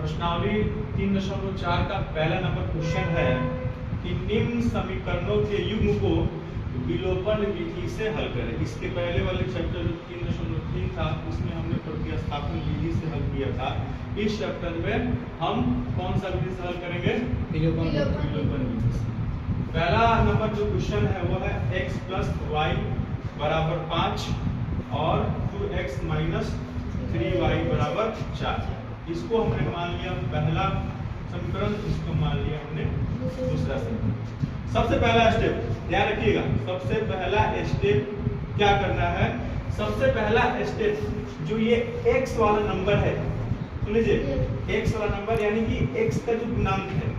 प्रश्नावली 3.4 का पहला नंबर क्वेश्चन है कि निम्न समीकरणों के युग्म को विलोपन विधि से हल करें। इसके पहले वाले चैप्टर जो 3.3 था उसमें हमने प्रतिस्थापन विधि से हल किया था। इस चैप्टर में हम कौन सा विधि से हल करेंगे? विलोपन विधि से। पहला नंबर जो क्वेश्चन है वो है x + y = 5 और 2x - 3y = 4। इसको हमने मान लिया पहला समीकरण, इसको मान लिया हमने दूसरा समीकरण। सबसे पहला स्टेप ध्यान रखिएगा, सबसे पहला स्टेप क्या करना है? सबसे पहला स्टेप जो ये x वाला नंबर है, सुन लीजिए, x वाला नंबर यानी कि x का जो गुणांक है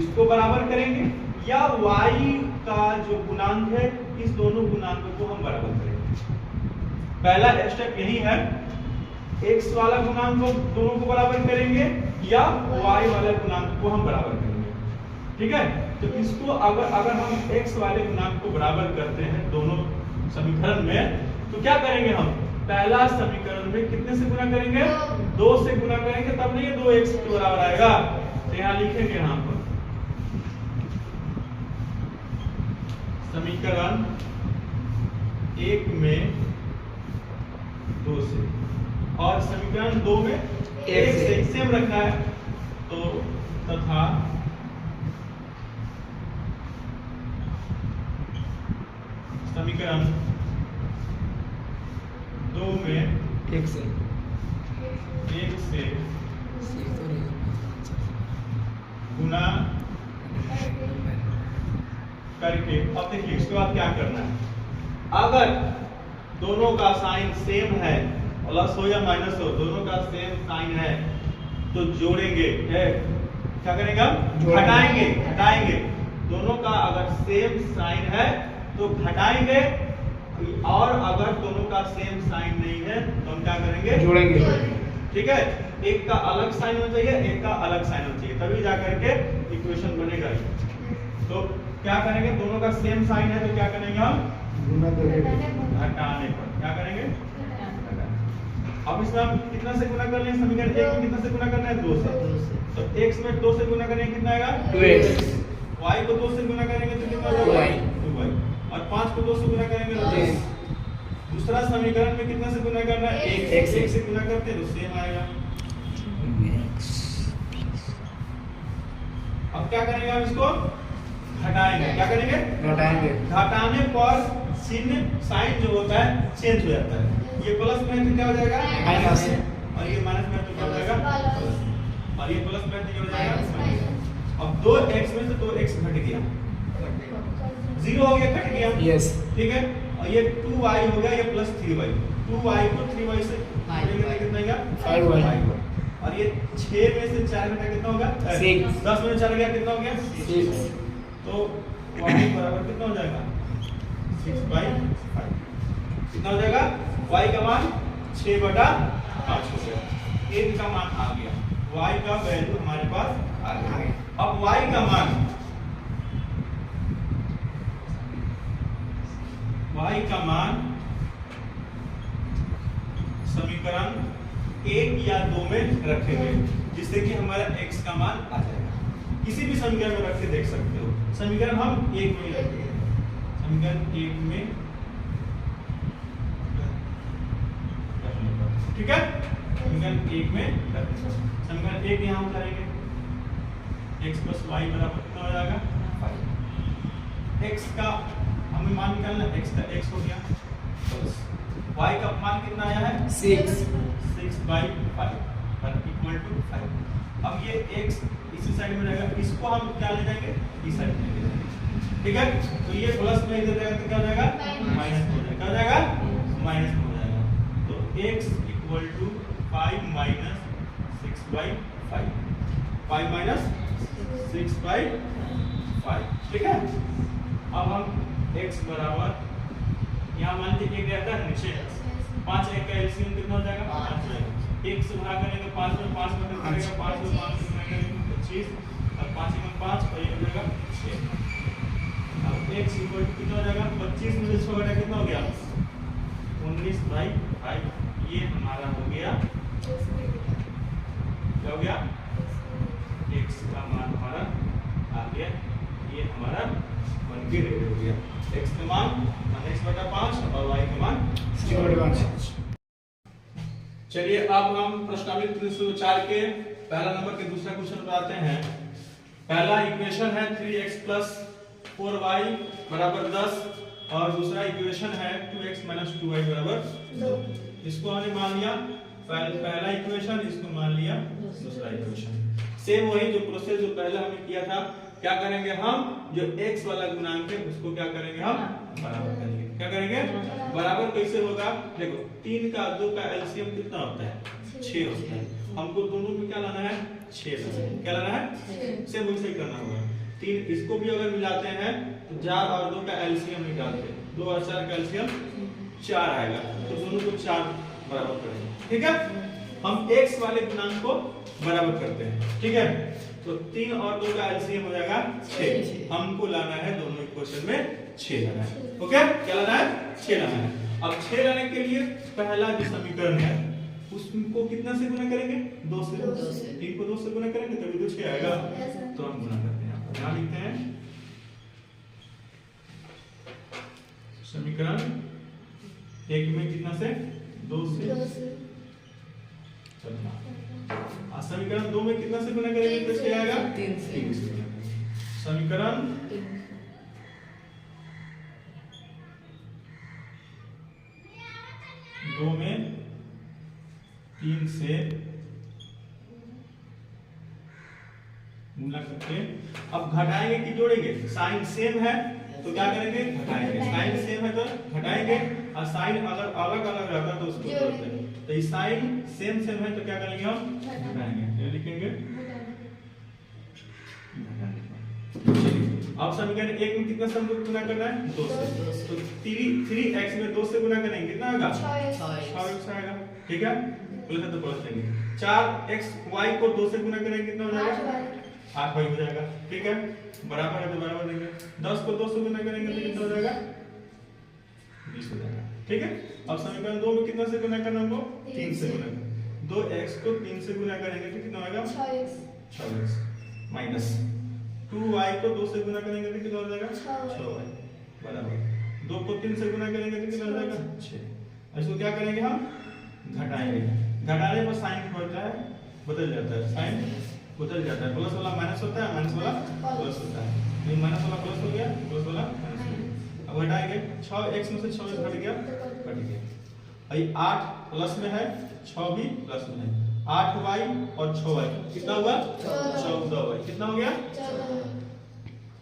इसको बराबर करेंगे या y का जो गुणांक है इस दोनों गुणांकों को हम बराबर करेंगे। पहला स्टेप यही है, x वाला गुणांक को दोनों को बराबर करेंगे या y वाले गुणांक को हम बराबर करेंगे। ठीक है, तो इसको अगर हम x वाले गुणांक को बराबर करते हैं दोनों समीकरण में, तो क्या करेंगे? हम पहला समीकरण में कितने से गुणा करेंगे? 2 से गुणा करेंगे, तब नहीं 2x के बराबर आएगा। तो यहाँ लिखेंगे यहाँ पर समीकरण 1 में 2 से और समीकरण 2 में 1 से सेम रखना है। तो तथा समीकरण 2 में 1 से गुणा करके, अब देखिए इसके बाद क्या करना है। अगर दोनों का साइन सेम है, प्लस हो या माइनस हो, दोनों का सेम साइन है तो जोड़ेंगे। क्या करेंगे? घटाएंगे। दोनों का अगर सेम साइन है तो घटाएंगे, और अगर दोनों का सेम साइन नहीं है तो हम क्या करेंगे? जोड़ेंगे। ठीक है, एक का अलग साइन होना चाहिए, एक का अलग साइन होना चाहिए, तभी जाकर के इक्वेशन बनेगा। तो क्या करेंगे? दोनों का सेम साइन है तो क्या करेंगे? हम घटाने पर क्या करेंगे? अब इसमें हम कितना से गुना कर लेंगे? समीकरण 1 में कितना से गुना करना है? 2 से। तो x में 2 से गुना करेंगे कितना आएगा? 2x। y को 2 से गुना करेंगे तो कितना हो जाएगा? 2y। और 5 को 2 से गुना करेंगे तो 10। दूसरा समीकरण में कितना से गुना करना है? 1 से गुना करते हैं तो सेम आएगा। अब क्या करेंगे? हम इसको घटाएंगे। क्या करेंगे? घटाने पर चिन्ह साइन जो होता है चेंज हो जाता है। ये प्लस में तो क्या हो जाएगा? माइनस, और ये माइनस में तो क्या हो जाएगा? प्लस, और ये प्लस में तो क्या हो जाएगा? माइनस। अब 2x में से 2x घट गया, 0 हो गया, घट गया। यस, ठीक है। और ये 2y हो गया, ये प्लस 3y। 2y को 3y से जोड़ेंगे तो कितना आएगा? 5y। और ये 6 में से 4 घटा कितना होगा? 6। 10 में से 4 गया कितना हो गया? 6। तो y बराबर कितना हो जाएगा? 6/5। कितना हो जाएगा? y का मान 6/5 हो गया। n का मान आ गया, y का वैल्यू हमारे पास आ गया। अब y का मान समीकरण 1 या 2 में रखेंगे, जिससे कि हमारा x का मान आ जाएगा। किसी भी समीकरण में रख के देख सकते हो। समीकरण हम 1 में रखेंगे, समीकरण 1 में, ठीक है। समीकरण 1 में रखेंगे, समीकरण 1 यहाँ करेंगे, x + y बराबर कितना हो जाएगा? 5। x का हमें मान निकालना, x का x हो गया, प्लस y का मान कितना आया है? 6/5 = 5। अब ये x इसी साइड में रहेगा, इसको हम क्या ले जाएंगे? इस साइड में ले जाएंगे। ठीक है, तो ये प्लस में इधर जाएगा तो क्या हो जाएगा? माइनस हो जाएगा। क्या हो जाएगा? माइनस हो जाएगा। तो x = 5 - 6/5, 5 - 6/5। ठीक है, अब हम x बराबर, यहाँ मान लीजिए 1 रहता है नीचे, 5 1 का एलसीएम कितना हो जाएगा? 5 हो जाएगा। 1 से भाग करेंगे 5 में, 5 में करेंगे 5 में, 5 से गुणा करेंगे 25, और 5 में 5 और ये हो जाएगा 6। अब x कितना हो जाएगा? 25 में से 6 घटा कितना हो गया? 19/5। ये हमारा हो गया क्या हो गया, x का मान हमारा आ गया, ये हमारा बन के रेडी हो गया। x का मान x/5 और y का मान 0/5। चलिए अब हम प्रश्नावली 304 के पहला नंबर के दूसरा क्वेश्चन पर आते हैं। पहला इक्वेशन है 3x + 4y = 10 और दूसरा इक्वेशन है 2x - 2y = 2। इसको हमने मान लिया पहला इक्वेशन, इसको मान लिया दूसरा इक्वेशन। सेम वही जो प्रोसेस जो पहले हमने किया था, क्या करेंगे हम, जो x वाला गुणांक है उसको क्या करेंगे हम बराबर करेंगे। क्या करेंगे बराबर, कैसे होगा, देखो 3 का 2 का एलसीएम कितना होता है, 6 होता है। हमको दोनों में क्या लाना है, 6 लाना है। क्या लाना है, सेम वैसे ही करना होगा। 3 इसको भी अगर मिलाते हैं तो 4 और 2 का एलसीएम निकालते हैं, 2 और 4 का एलसीएम 4 आएगा, तो दोनों को 4 बराबर करेंगे। ठीक है, हम x वाले गुणांक को बराबर करते हैं। ठीक है, तो 3 और 2 का एलसीएम हो जाएगा 6। हमको लाना है दोनों इक्वेशन में 6 लाना है। ओके, क्या लाना है, 6 लाना है। अब 6 लाने के लिए पहला जो समीकरण है उसको कितना से गुना करेंगे, 2 से। 3 को 2 से गुना करेंगे तभी तो 6 आएगा, तो हम गुना करते हैं। यहाँ लिखते हैं समीकरण 1 में कितना से, 2 से। समीकरण 2 में कितना से गुना करेंगे तो 6 आएगा, 3 से। समीकरण 2 में 3 से गुना करके अब घटाएंगे कि जोड़ेंगे, साइन सेम है तो क्या करेंगे, घटाएंगे। साइन सेम है तो घटाएंगे, और साइन अगर अलग अलग रहता तो उसको जोड़ते हैं। तो ये साइन सेम है तो क्या करेंगे, हम घटाएंगे। ये लिखेंगे अब समीकरण 1 में कितना से हमको गुना करना है, 2 से। तो 3x में 2 से गुना करेंगे कितना आएगा, 6x आएगा। ठीक है, प्लस है तो प्लस लेंगे। 4xy को 2 से गुना करेंगे कितना हो जाएगा, 8y हो जाएगा। ठीक है, बराबर है तो बराबर देंगे। 10 को 2 से गुना करेंगे तो कितना हो जाएगा, 20 हो जाएगा। ठीक है, अब समीकरण 2 में कितना से गुना करना हमको, 3 से गुना करना। 2x को 3 से गुना करेंगे तो कितना होगा, 6x माइनस 2y को 2 से गुना करेंगे तो कितना हो जाएगा, 6y बराबर 2 को 3 से गुना करेंगे तो कितना हो जाएगा, 6। इसको क्या करेंगे, हम घटाएंगे। घटाने पर साइन होता है, बदल जाता है, साइन बदल जाता है। प्लस वाला माइनस होता है, माइनस वाला प्लस होता है। ये माइनस वाला प्लस हो गया, प्लस वाला माइनस हो गया। अब घटाएंगे, 6x में से 6x घट गया, कट गया। भाई 8 प्लस में है, 6 भी प्लस में है। 8y और 6y कितना हुआ, 14y। कितना हो गया,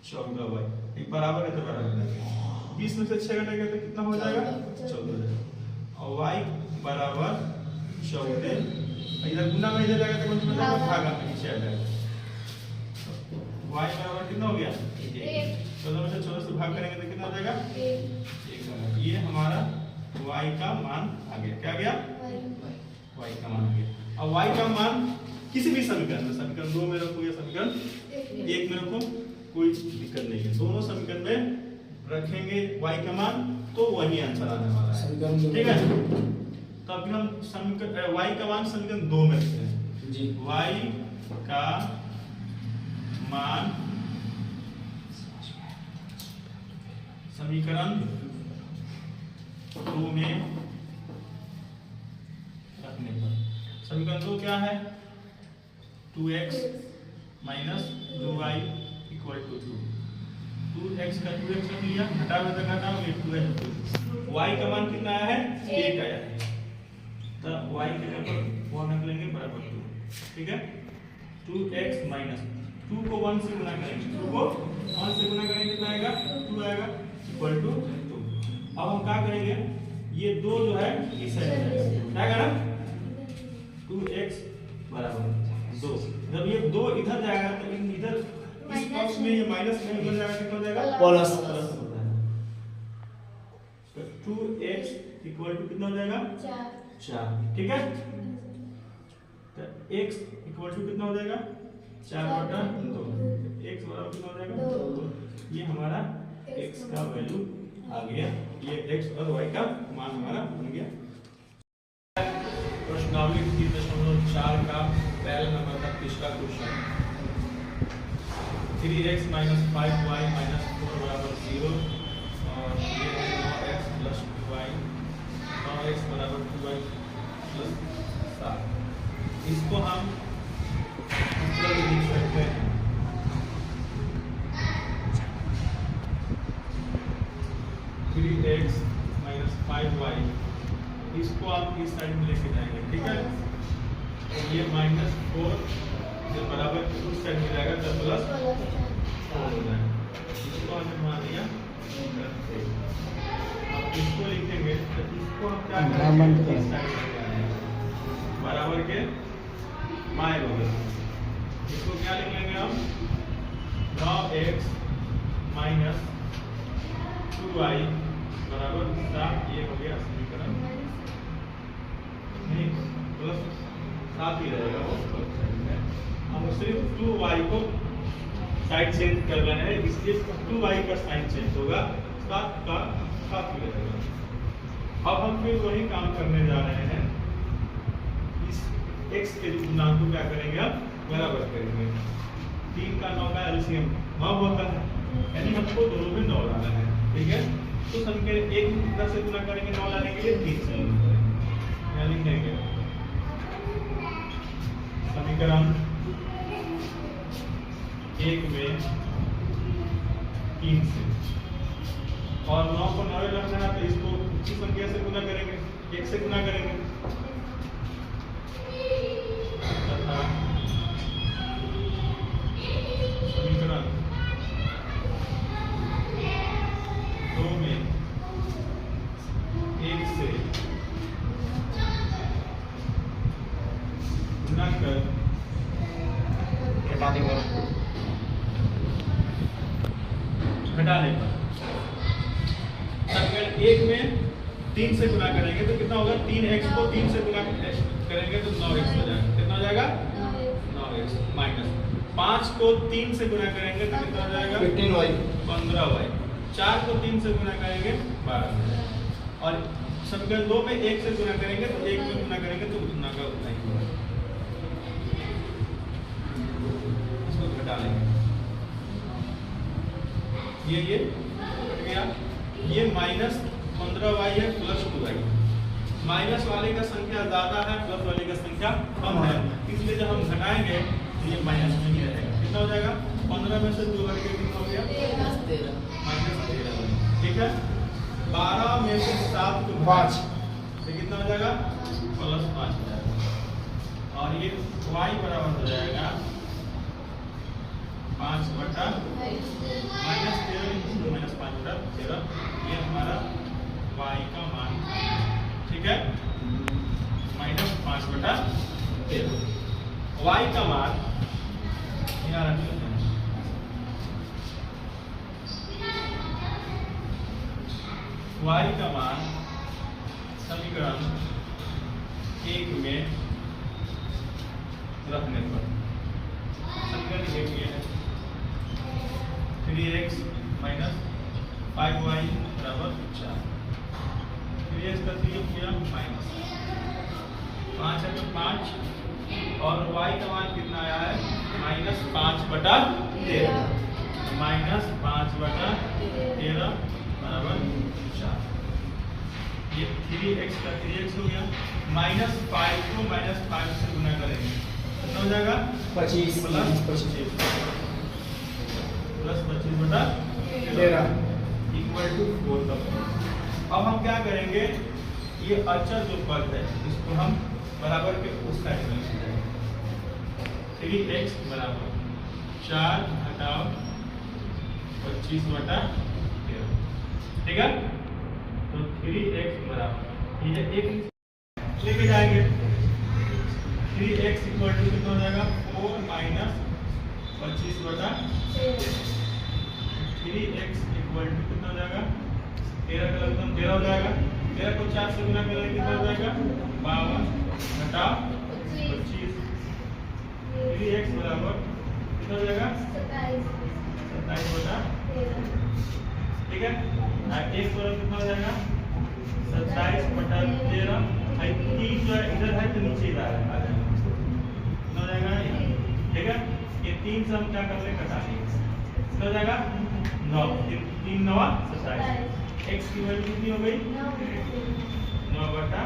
14y। एक बराबर है तो बराबर है। 20 में से 6 घटेगा तो कितना हो जाएगा, 14 हो जाएगा। और y बराबर 14, इधर गुना में इधर जाएगा तो कौन सा जाएगा, भागा में नीचे आ जाएगा। y बराबर कितना हो गया, 1। 14 में से 14 से भाग करेंगे तो कितना हो जाएगा, 1। ये हमारा y का मान आ गया। क्या गया, y का मान आ गया। अब y का मान किसी भी समीकरण में, समीकरण 2 में रखो या समीकरण 1 में रखो, कोई दिक्कत नहीं है। दोनों समीकरण में रखेंगे y का मान तो वही आंसर आने वाला है। ठीक है, तो अभी हम समीकरण y का मान समीकरण 2 में रखते हैं जी। y का मान समीकरण 2 में रखने पर समीकरण 2 क्या है, 2x minus 2y equal to 2। 2x का 2x रख लिया, घटाओगे तो घटाओगे 2x। y का मान कितना आया है, 1 आया है, तो y के जगह पर वो रख लेंगे बराबर 2। ठीक है, 2x माइनस 2 को 1 से गुना करेंगे, 2 को 1 से गुना करेंगे कितना आएगा, 2 आएगा इक्वल टू 2। अब हम क्या करेंगे, ये 2 जो है इस साइड में क्या करें, 2x बराबर 2। जब ये 2 इधर जाएगा तो इधर इस पक्ष में ये माइनस में बन जाएगा, कितना हो जाएगा, प्लस होता है। तो 2x इक्वल टू कितना हो जाएगा, 4। ठीक है, तो x इक्वल टू कितना हो जाएगा, 4/2। x बराबर कितना हो जाएगा, 2। ये हमारा x का वैल्यू आ गया। ये x और y का मान हमारा बन गया। प्रश्नावली 3.4 4 का पहला नंबर का तीसरा क्वेश्चन 3x - 5y - 4 बराबर 0 और ये है 9x + 2y 9x बराबर 2y + 7। इसको हम इस तरह भी लिख सकते हैं 3x - 5y, इसको आप इस साइड में लेके जाएंगे, ठीक है। तो ये -4 जो बराबर उस साइड में जाएगा तो +4 हो जाएगा। इसको हमने मान लिया। अब इसको लिखेंगे तो इसको हम क्या करेंगे, इस साइड में जाएंगे बराबर के बाएं बगल। इसको क्या लिख लेंगे हम 9x - 2y बराबर 7। ये हो गया समीकरण, नहीं +7 ही रहेगा वो। हम सिर्फ 2y को साइड चेंज कर रहे हैं, इसलिए 2y का साइन चेंज होगा, 7 का 7 ही रहेगा। अब हम फिर वही काम करने जा रहे हैं, इस x के गुणांक को क्या करेंगे, अब बराबर करेंगे। 3 का 9 का एलसीएम 9 होता है, यानी हमको दोनों में 9 लाना है, ठीक है। तो समीकरण 1 की तरफ से गुना करेंगे 9 लाने के लिए 3 से गुना करेंगे, यानी लिखेंगे समीकरण 1 में 3 से, और 9 को 9 रखना है तो इसको किस संख्या से गुना करेंगे, 1 से गुना करेंगे तथा समीकरण 2 में 1 से गुना कर घटाने पर समीकरण 1 में 3 से गुना करेंगे तो कितना होगा, 3x को 3 से गुना करेंगे तो 9x हो जाएगा। कितना हो जाएगा, 9x माइनस 5 को 3 से गुना करेंगे तो कितना हो जाएगा, 15y 4 को 3 से गुना करेंगे 12, और समीकरण 2 में 1 से गुना करेंगे तो 1 में गुना करेंगे तो उतना का उतना ही होगा। इसको घटा लेंगे, ये कट गया। ये -15y है प्लस 2y, माइनस वाले का संख्या ज्यादा है, प्लस वाले का संख्या कम है, इसलिए जब हम घटाएंगे तो ये माइनस में ही रहेगा। कितना हो जाएगा, 15 में से 2 करके कितना हो गया, -13, ठीक है। 12 में से 7 को 5 तो कितना हो जाएगा, +5 हो जाएगा। और ये y बराबर हो जाएगा 5/-13 ये हमारा y का मान, ठीक है, -5/13 y का मान यहाँ रख लेते हैं। y का मान समीकरण 1 में रखने पर समीकरण 1 ये है 3x - 5y बराबर 4। 3x का 3 किया माइनस 5 है तो 5, और y का मान कितना आया है, -5/13 -5/13 बराबर 4। ये 3x का 3x हो गया, -5 को -5 से गुना करेंगे कितना हो जाएगा, 25 + 25/13 इक्वल टू 4 का। अब हम क्या करेंगे, ये अचर जो पद है इसको हम बराबर के उस साइड में ले जाएंगे। 3x बराबर 4 घटाओ 25/13, ठीक है। तो 3x बराबर ये 1 लेके जाएंगे, 3x इक्वल टू कितना हो जाएगा, 4 - 25/13। 3x इक्वल टू कितना हो जाएगा, 13 का लगभग 13 हो जाएगा। 13 को 4 से गुना करेंगे कितना हो जाएगा, 52 घटाओ 25। 3x बराबर कितना हो जाएगा, 27/13, ठीक है। x बराबर कितना हो जाएगा, 27/13। 3 जो है इधर है तो नीचे इधर आ जाएगा, 3 से हम क्या कर ले घटा लेंगे, कितना हो जाएगा 9, 3 9 27। x की वैल्यू कितनी हो गई 9/2।